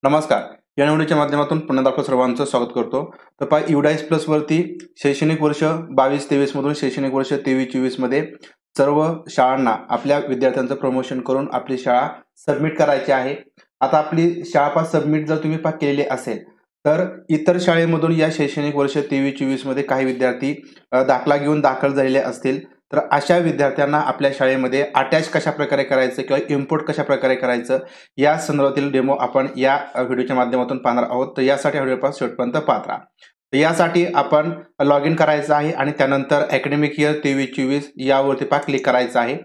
नमस्कार. या निवडीच्या माध्यमातून पुन्हा आपलं सर्वांचं स्वागत करतो. तर पहा UDICE प्लस वरती शैक्षणिक वर्ष 22-23 मधून शैक्षणिक वर्ष 23-24 मध्ये सर्व शाळांना आपल्या विद्यार्थ्यांचं प्रमोशन करून आपली शाळा सबमिट करायची आहे. आता आपली शाळा सबमिट जर तुम्ही केलेली असेल तर इतर शाळेमधून या शैक्षणिक वर्ष 23-24 मध्ये काही विद्यार्थी दाखला घेऊन दाखल झालेले असतील तर अशा विद्यार्थ्यांना आपल्या शाळेमध्ये अटॅच कशा प्रकारे करायचं किंवा इम्पोर्ट कशा प्रकारे करायचं या संदर्भातील डेमो आपण या व्हिडिओच्या माध्यमातून पाहणार आहोत. तर यासाठी हा व्हिडिओ शेवटपर्यंत पाहत राहा. तर यासाठी आपण लॉग इन करायचं आहे आणि त्यानंतर अकॅडमिक इयर 23-24 यावरती क्लिक करायचं आहे.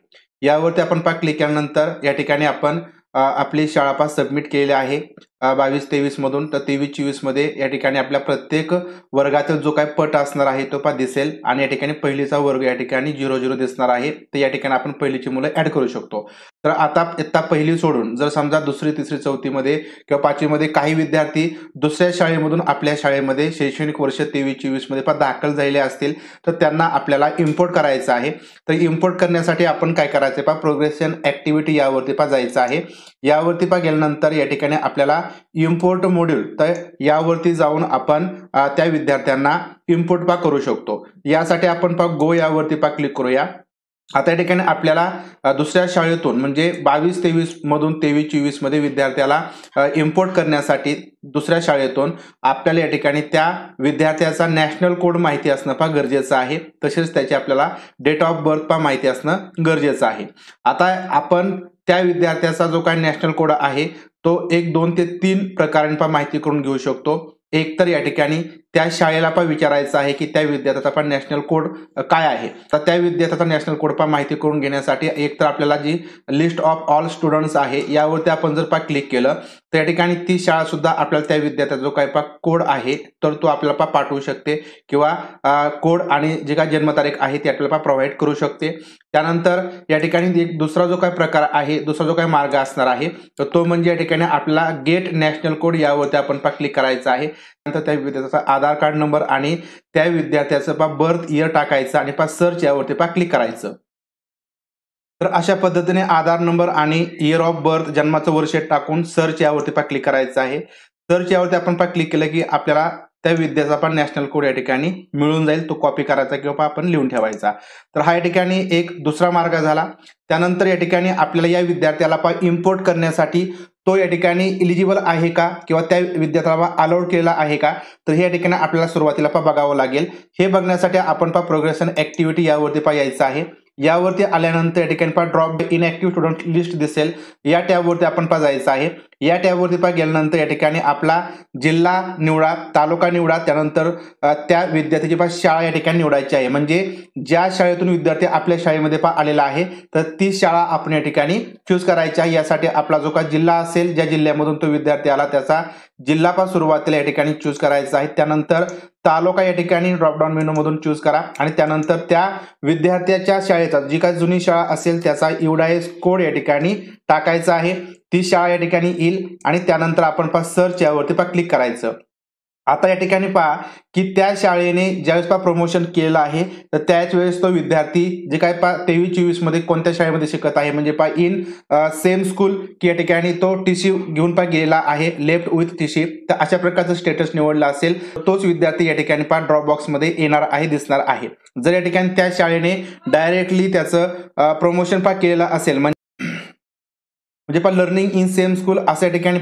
यावरती आपण क्लिक केल्यानंतर या ठिकाणी आपण आपली शाळा सबमिट केलेली आहे 22-23 मधून. तर 23-24 मध्ये या ठिकाणी आपल्या प्रत्येक वर्गातील जो काही पट असणार आहे तो दिसेल आणि या ठिकाणी पहिलीचा वर्ग या ठिकाणी 0-0 दिसणार आहे. तर या ठिकाणी आपण पहिलीची मुलं ऍड करू शकतो. तर आता इयत्ता पहिली सोडून जर समजा दुसरी, तिसरी, चौथीमध्ये किंवा पाचवीमध्ये काही विद्यार्थी दुसऱ्या शाळेमधून आपल्या शाळेमध्ये शैक्षणिक वर्ष 23-24 मध्ये दाखल झालेले असतील तर त्यांना आपल्याला इम्पोर्ट करायचं आहे. तर इम्पोर्ट करण्यासाठी आपण काय करायचं प्रोग्रेशन ऍक्टिव्हिटी यावरती जायचं आहे. यावरती गेल्यानंतर या ठिकाणी आपल्याला इम्पोर्ट मॉड्यूल तर यावरती जाऊन आपण त्या विद्यार्थ्यांना इम्पोर्ट करू शकतो. यासाठी आपण गो यावरती क्लिक करूया. आता या ठिकाणी आपल्याला दुसऱ्या शाळेतून म्हणजे 22-23 मधून 23-24 मध्ये विद्यार्थ्याला इम्पोर्ट करण्यासाठी दुसऱ्या शाळेतून आपल्याला या ठिकाणी त्या विद्यार्थ्याचा नॅशनल कोड माहिती असणं गरजेचं आहे. तसेच त्याची आपल्याला डेट ऑफ बर्थ माहिती असणं गरजेचं आहे. आता आपण त्या विद्यार्थ्याचा जो काही नॅशनल कोड आहे तो 1, 2 ते 3 प्रकारांपा माहिती करून घेऊ शकतो. एक तर या ठिकाणी त्या शाळेला विचारायचं आहे की त्या विद्यार्थ्याचा नॅशनल कोड काय आहे. तर त्या विद्यार्थ्याचा नॅशनल कोड माहिती करून घेण्यासाठी एक तर आपल्याला जी लिस्ट ऑफ ऑल स्टुडंट्स आहे यावरती आपण जर क्लिक केलं तर या ठिकाणी ती शाळा सुद्धा आपल्याला त्या विद्यार्थ्याचा जो काही कोड आहे तर तो आपल्याला पाठवू शकते किंवा कोड आणि जे काही जन्मतारीख आहे ती आपल्याला प्रोव्हाइड करू शकते. त्यानंतर या ठिकाणी एक दुसरा जो काही प्रकार आहे, दुसरा जो काही मार्ग असणार आहे तर तो म्हणजे या ठिकाणी आपला गेट नॅशनल कोड यावरती आपण क्लिक करायचं आहे. नंतर त्या विद्यार्थ्याचा आधार कार्ड नंबर आणि त्या विद्यार्थ्याचं बर्थ इयर टाकायचं आणि सर्च यावरती क्लिक करायचं. तर अशा पद्धतीने आधार नंबर आणि इयर ऑफ बर्थ जन्माचं वर्ष टाकून सर्च यावरती क्लिक करायचं आहे. सर्च यावरती आपण क्लिक केलं की आपल्याला त्या विद्यार्थ्याचा नॅशनल कोड या ठिकाणी मिळून जाईल. तो कॉपी करायचा किंवा आपण लिहून ठेवायचा. तर हा या ठिकाणी एक दुसरा मार्ग झाला. त्यानंतर या ठिकाणी आपल्याला या विद्यार्थ्याला इम्पोर्ट करण्यासाठी तो या ठिकाणी इलिजिबल आहे का किंवा त्या विद्यार्थ्याला अलाउड केलेला आहे का तर हे या ठिकाणी आपल्याला सुरुवातीला बघावं लागेल. हे बघण्यासाठी आपण प्रोग्रेशन ऍक्टिव्हिटी यावरती यायचं आहे. यावरती आल्यानंतर या ठिकाणी ड्रॉप इनएक्टिव्ह स्टुडंट लिस्ट दिसेल. या टॅबवरती आपण जायचं आहे. या टॅबवरती गेल्यानंतर या ठिकाणी आपला जिल्हा निवडा, तालुका निवडा, त्यानंतर त्या विद्यार्थ्याची शाळा या ठिकाणी निवडायची आहे. म्हणजे ज्या शाळेतून विद्यार्थी आपल्या शाळेमध्ये आलेला आहे तर ती शाळा आपण या ठिकाणी चूज करायची आहे. यासाठी आपला जो काही जिल्हा असेल, ज्या जिल्ह्यामधून तो विद्यार्थी आला त्याचा जिल्हा सुरुवातीला या ठिकाणी चूज करायचा आहे. त्यानंतर तालुका या ठिकाणी ड्रॉपडाऊन मेनू मधून चूज करा आणि त्यानंतर त्या विद्यार्थ्याच्या शाळेचा जी काही जुनी शाळा असेल त्याचा UDICE कोड या ठिकाणी टाकायचा आहे. ती शाळा या ठिकाणी येईल आणि त्यानंतर आपण सर्च यावरती क्लिक करायचं. आता या ठिकाणी की त्या शाळेने ज्यावेळेस प्रमोशन केलं आहे तर त्याच वेळेस तो विद्यार्थी जे काय 23-24 मध्ये कोणत्या शाळेमध्ये शिकत आहे म्हणजे इन सेम स्कूल की या ठिकाणी तो टीसी घेऊन गेलेला आहे, लेफ्ट विथ टीसी. तर अशा प्रकारचं स्टेटस निवडला असेल तर तोच विद्यार्थी या ठिकाणी ड्रॉप बॉक्स मध्ये येणार आहे, दिसणार आहे. जर या ठिकाणी त्या शाळेने डायरेक्टली त्याचं प्रमोशन केलेलं असेल म्हणजे लर्निंग इन सेम स्कूल असं या ठिकाणी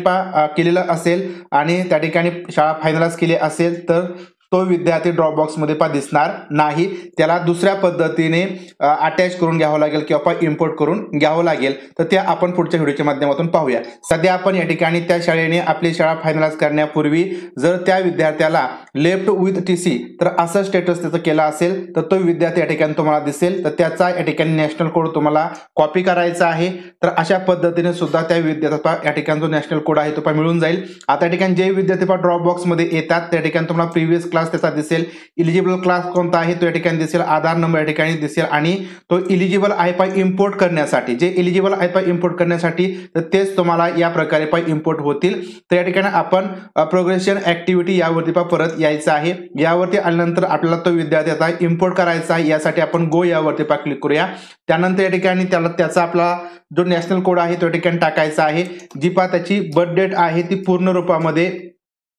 केलेलं असेल आणि त्या ठिकाणी शाळा फायनलाइज केली असेल तर तो विद्यार्थी ड्रॉपबॉक्स मध्ये दिसणार नाही. त्याला दुसऱ्या पद्धतीने अटॅच करून घ्यावं लागेल किंवा इम्पोर्ट करून घ्यावं लागेल. तर त्या आपण पुढच्या व्हिडिओच्या माध्यमातून पाहूया. सध्या आपण या ठिकाणी त्या शाळेने आपली शाळा फायनलाइज करण्यापूर्वी जर त्या विद्यार्थ्याला लेफ्ट विथ टीसी तर असं स्टेटस त्याचं केलं असेल तर तो विद्यार्थी या ठिकाणी तुम्हाला दिसेल. तर त्याचा या ठिकाणी नॅशनल कोड तुम्हाला कॉपी करायचा आहे. तर अशा पद्धतीने सुद्धा त्या विद्यार्थ्याचा या ठिकाणी जो नॅशनल कोड आहे तो मिळून जाईल. आता या ठिकाणी जे विद्यार्थी ड्रॉपबॉक्स मध्ये येतात त्या ठिकाणी तुम्हाला प्रिव्हियस क्लास क्लास त्याचा दिसेल, इलिजिबल क्लास कोणता आहे तो या ठिकाणी दिसेल, आधार नंबर या ठिकाणी दिसेल आणि तो इलिजिबल आहे पहा इम्पोर्ट करण्यासाठी, जे इलिजिबल आहे पहा इम्पोर्ट करण्यासाठी तर तेच तुम्हाला या प्रकारे पहा इम्पोर्ट होतील. तर या ठिकाणी आपण प्रोग्रेशन ऍक्टिव्हिटी यावरती पहा परत यायचं आहे. यावरती आल्यानंतर आपल्याला तो विद्यार्थी आता इम्पोर्ट करायचा आहे. यासाठी आपण गो यावरती पहा क्लिक करूया. त्यानंतर या ठिकाणी त्याचा आपला जो नॅशनल कोड आहे तो या ठिकाणी टाकायचा आहे. जी पहा त्याची बर्थ डेट आहे ती पूर्ण रूपामध्ये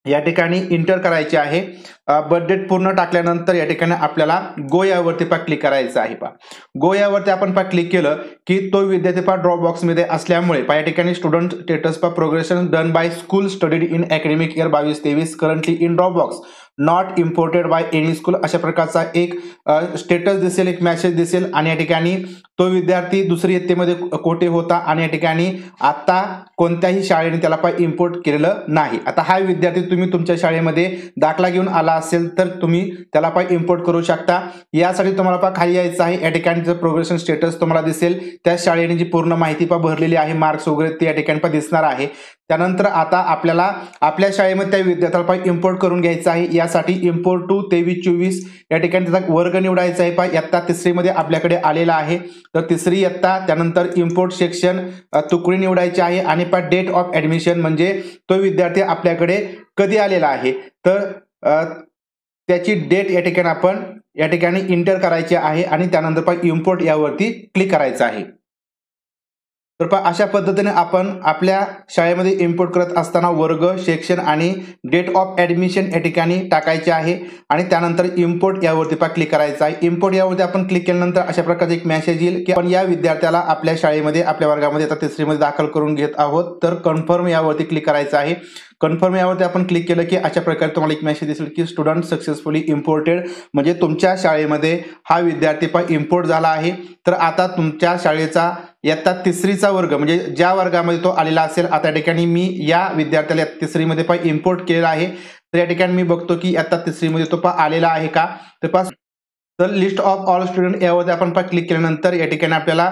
या ठिकाणी इंटर करायची आहे. बर्थ डेट पूर्ण टाकल्यानंतर या ठिकाणी आपल्याला गो यावरती पहा क्लिक करायचं आहे. पहा गो यावरती आपण पहा क्लिक केलं की तो विद्यार्थी पहा ड्रॉप बॉक्स मध्ये असल्यामुळे पहा या ठिकाणी स्टुडंट स्टेटस पहा progression done by school studied in academic year 22-23 currently in drop box not imported by any school अशा प्रकारचा एक स्टेटस दिसेल, एक मेसेज दिसेल आणि या ठिकाणी तो विद्यार्थी दुसरी इयत्तेमध्ये कोठे होता आणि या ठिकाणी आता कोणत्याही शाळेने त्याला पहा इम्पोर्ट केलेलं नाही. आता हा विद्यार्थी तुम्ही तुमच्या शाळेमध्ये दाखला घेऊन आला असेल तर तुम्ही त्याला पहा इम्पोर्ट करू शकता. यासाठी तुम्हाला पहा खाली यायचं आहे. या ठिकाणी प्रोग्रेशन स्टेटस तुम्हाला दिसेल, त्या शाळेने जी पूर्ण माहिती पहा भरलेली आहे, मार्क्स वगैरे ते या ठिकाणी पहा दिसणार आहे. त्यानंतर आता आपल्याला आपल्या शाळेमध्ये त्या विद्यार्थ्याला पहा इम्पोर्ट करून घ्यायचं आहे. यासाठी इम्पोर्ट टू 23-24 या ठिकाणी त्याचा वर्ग निवडायचा आहे. पहा इयत्ता 3री मध्ये आपल्याकडे आलेला आहे, तर 3री इयत्ता. त्यानंतर इम्पोर्ट सेक्शन तुकडी निवडायची आहे आणि पहा डेट ऑफ ऍडमिशन म्हणजे तो विद्यार्थी आपल्याकडे कधी आलेला आहे तर त्याची डेट या ठिकाणी आपण या ठिकाणी इंटर करायची आहे आणि त्यानंतर पहा इम्पोर्ट यावरती क्लिक करायचं आहे. तर पहा अशा पद्धतीने आपण आपल्या शाळेमध्ये इम्पोर्ट करत असताना वर्ग, सेक्शन आणि डेट ऑफ ऍडमिशन या ठिकाणी टाकायचे आहे आणि त्यानंतर इम्पोर्ट यावरती पहा क्लिक करायचं आहे. इम्पोर्ट यावरती आपण क्लिक केल्यानंतर अशा प्रकारचे एक मेसेज येईल की आपण या विद्यार्थ्याला आपल्या शाळेमध्ये आपल्या वर्गामध्ये आता 3री मध्ये दाखल करून घेत आहोत. तर कन्फर्म यावरती क्लिक करायचं आहे. कन्फर्म यावरती आपण क्लिक केलं की अशा प्रकारे तुम्हाला एक मेसेज दिसेल की स्टुडंट सक्सेसफुली इम्पोर्टेड म्हणजे तुमच्या शाळेमध्ये हा विद्यार्थी पहा इम्पोर्ट झाला आहे. तर आता तुमच्या शाळेचा इयत्ता 3रीचा वर्ग म्हणजे ज्या वर्गामध्ये तो आलेला असेल, आता या ठिकाणी मी या विद्यार्थ्याला 3री मध्ये पहा इम्पोर्ट केलेला आहे. तर या ठिकाणी मी बघतो की इयत्ता 3री मध्ये तो पहा आलेला आहे का. तर पहा तर लिस्ट ऑफ ऑल स्टुडंट यावरती आपण पहा क्लिक केल्यानंतर या ठिकाणी आपल्याला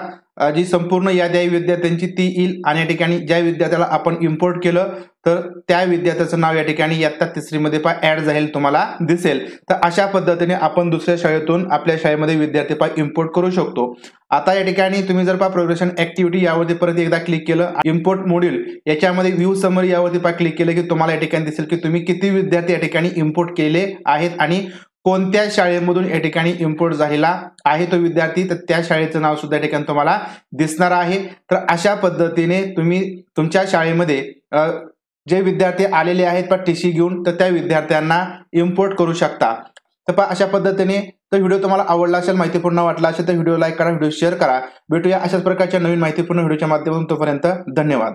जी संपूर्ण यादी आहे विद्यार्थ्यांची ती येईल आणि या ठिकाणी ज्या विद्यार्थ्याला आपण इम्पोर्ट केलं तर त्या विद्यार्थ्याचं नाव या ठिकाणी इयत्ता 3री मध्ये पहा ऍड झालेलं तुम्हाला दिसेल. तर अशा पद्धतीने आपण दुसऱ्या शाळेतून आपल्या शाळेमध्ये विद्यार्थी पहा इम्पोर्ट करू शकतो. आता या ठिकाणी तुम्ही जर पहा प्रोग्रेशन ऍक्टिव्हिटी यावरती परत एकदा क्लिक केलं, इम्पोर्ट मॉड्यूल याच्यामध्ये व्ह्यू समरी यावरती पहा क्लिक केलं की तुम्हाला या ठिकाणी दिसेल की तुम्ही किती विद्यार्थी या ठिकाणी इम्पोर्ट केले आहेत आणि कोणत्या शाळेमधून या ठिकाणी इम्पोर्ट झालेला आहे तो विद्यार्थी, तर त्या शाळेचं नाव सुद्धा या ठिकाणी तुम्हाला दिसणार आहे. तर अशा पद्धतीने तुम्ही तुमच्या शाळेमध्ये जे विद्यार्थी आलेले आहेत पहा टीसी घेऊन तर त्या विद्यार्थ्यांना इम्पोर्ट करू शकता. तर पहा अशा पद्धतीने तर व्हिडिओ तुम्हाला आवडला असेल, माहितीपूर्ण वाटला असेल तर व्हिडिओ लाईक करा, व्हिडिओ शेअर करा. भेटूया अशाच प्रकारच्या नवीन माहितीपूर्ण व्हिडिओच्या माध्यमातून. तोपर्यंत धन्यवाद.